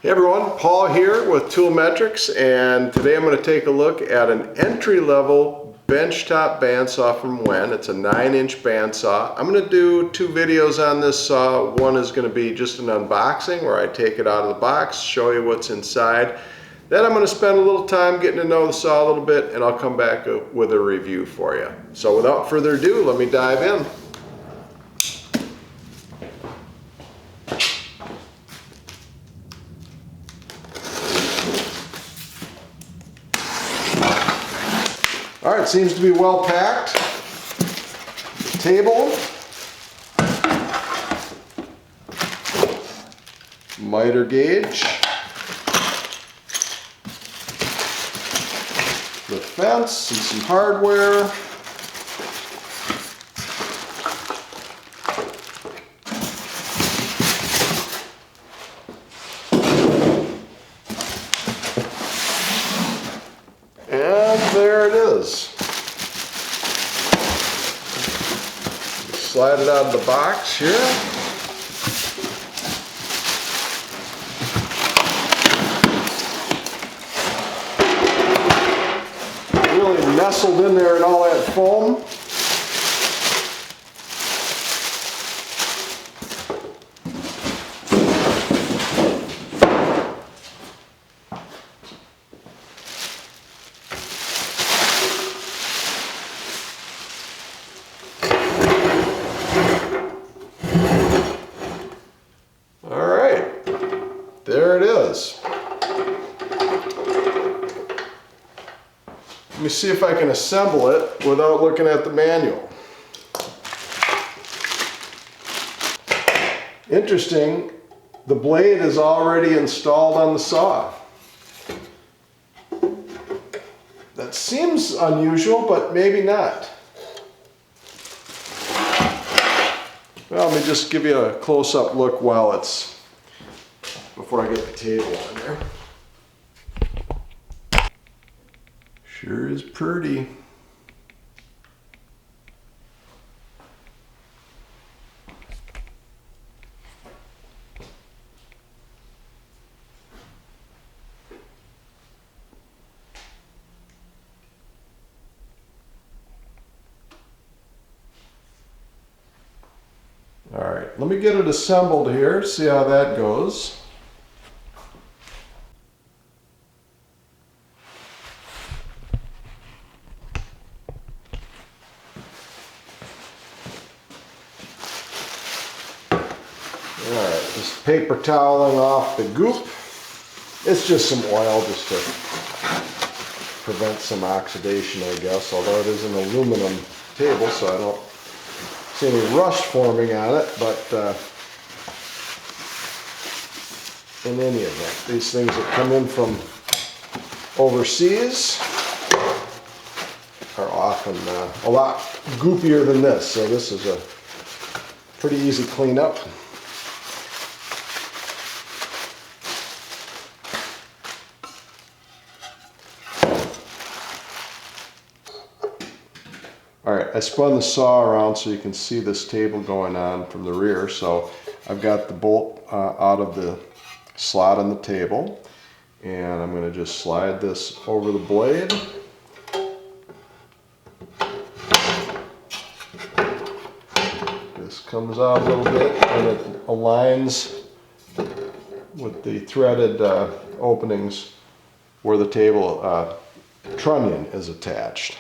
Hey everyone, Paul here with Toolmetrics, and today I'm going to take a look at an entry-level benchtop bandsaw from WEN. It's a 9-inch bandsaw. I'm going to do two videos on this saw. One is going to be just an unboxing where I take it out of the box, show you what's inside. Then I'm going to spend a little time getting to know the saw a little bit, and I'll come back with a review for you. So without further ado, let me dive in. All right, seems to be well packed. The table, miter gauge, the fence and some hardware. And there it is. Slide it out of the box here. Really nestled in there in all that foam. There it is. Let me see if I can assemble it without looking at the manual. Interesting, the blade is already installed on the saw. That seems unusual, but maybe not. Well, let me just give you a close-up look before I get the table on there. Sure is pretty. All right, let me get it assembled here, see how that goes. Alright, just paper toweling off the goop. It's just some oil just to prevent some oxidation, I guess, although it is an aluminum table, so I don't see any rust forming on it, but in any event, these things that come in from overseas are often a lot goopier than this, so this is a pretty easy cleanup. Alright, I spun the saw around so you can see this table going on from the rear. So I've got the bolt out of the slot on the table, and I'm going to just slide this over the blade. This comes out a little bit and it aligns with the threaded openings where the table trunnion is attached.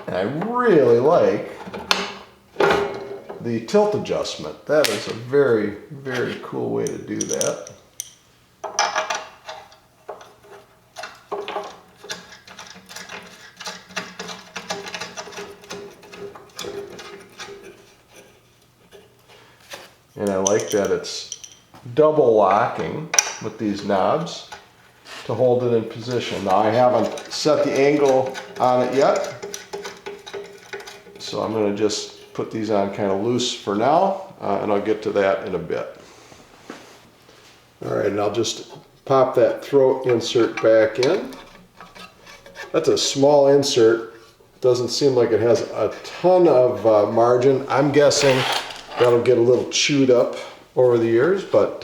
And I really like the tilt adjustment. That is a very, very cool way to do that. And I like that it's double locking with these knobs to hold it in position. Now I haven't set the angle on it yet, so I'm going to just put these on kind of loose for now, and I'll get to that in a bit. Alright, and I'll just pop that throat insert back in. That's a small insert. Doesn't seem like it has a ton of margin. I'm guessing that'll get a little chewed up over the years, but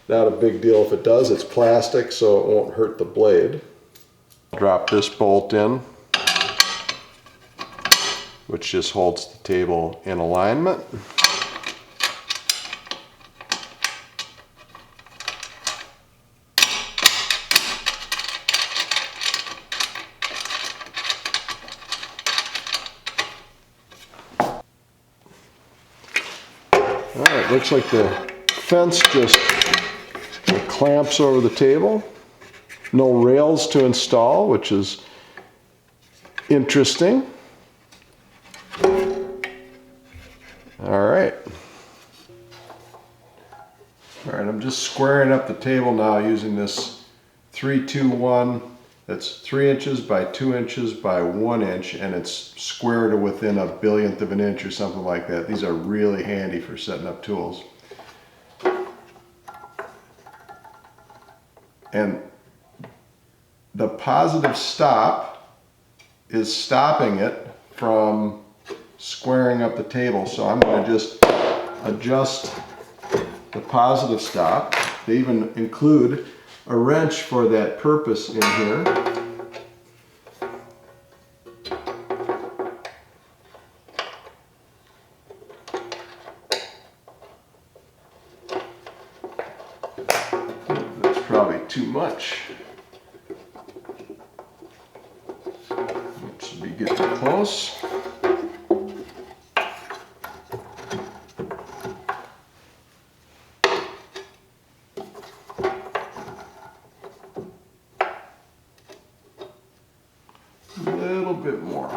Not a big deal if it does. It's plastic, so it won't hurt the blade. Drop this bolt in, which just holds the table in alignment. Alright, looks like the fence just clamps over the table. No rails to install, which is interesting. Alright. Alright, I'm just squaring up the table now using this 3-2-1. That's 3 inches by 2 inches by 1 inch, and it's square to within a billionth of an inch or something like that. These are really handy for setting up tools. And the positive stop is stopping it from squaring up the table. So I'm going to just adjust the positive stop. They even include a wrench for that purpose in here. That's probably too much. Should be getting close. A little bit more.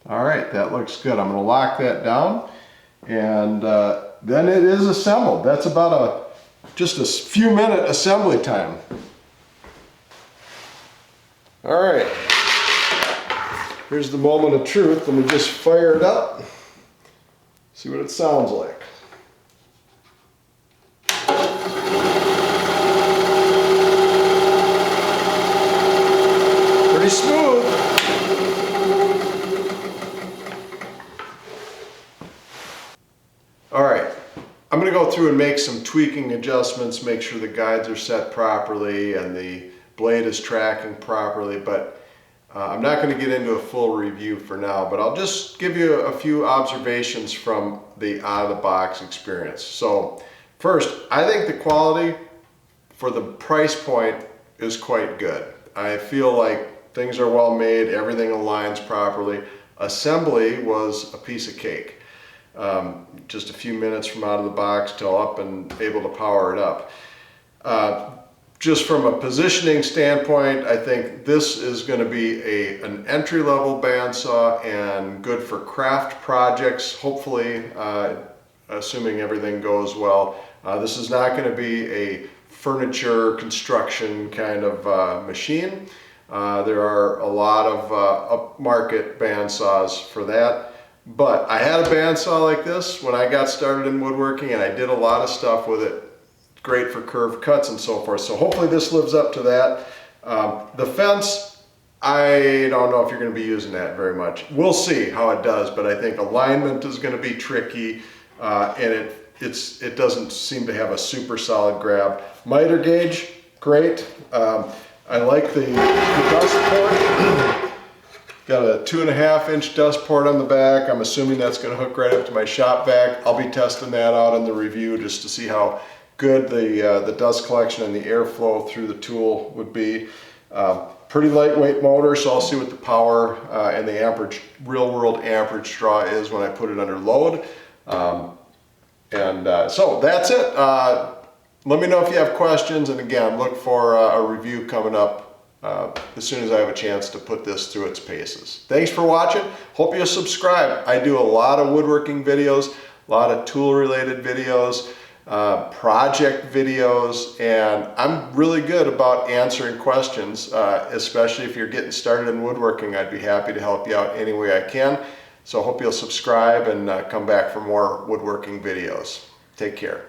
All right, that looks good. I'm going to lock that down, and then it is assembled. That's about just a few minute assembly time. All right. Here's the moment of truth. Let me just fire it up. See what it sounds like. Pretty smooth. All right. I'm going to go through and make some tweaking adjustments, make sure the guides are set properly and the blade is tracking properly, but I'm not going to get into a full review for now, but I'll just give you a few observations from the out-of-the-box experience. So first, I think the quality for the price point is quite good. I feel like things are well made, everything aligns properly. Assembly was a piece of cake. Just a few minutes from out of the box till up and able to power it up. Just from a positioning standpoint, I think this is going to be an entry-level bandsaw and good for craft projects, hopefully, assuming everything goes well. This is not going to be a furniture construction kind of machine. There are a lot of upmarket bandsaws for that. But I had a bandsaw like this when I got started in woodworking, and I did a lot of stuff with it. Great for curved cuts and so forth. So hopefully this lives up to that. The fence, I don't know if you're going to be using that very much. We'll see how it does, but I think alignment is going to be tricky, and it doesn't seem to have a super solid grab. Miter gauge, great. I like the dust port. Got a 2.5 inch dust port on the back. I'm assuming that's going to hook right up to my shop vac. I'll be testing that out in the review just to see how good the dust collection and the airflow through the tool would be. Pretty lightweight motor, so I'll see what the power and the amperage, real world amperage draw is when I put it under load. So that's it. Let me know if you have questions, and again, look for a review coming up as soon as I have a chance to put this through its paces. Thanks for watching. Hope you'll subscribe. I do a lot of woodworking videos, a lot of tool related videos, project videos, and I'm really good about answering questions, especially if you're getting started in woodworking. I'd be happy to help you out any way I can. So I hope you'll subscribe and come back for more woodworking videos. Take care.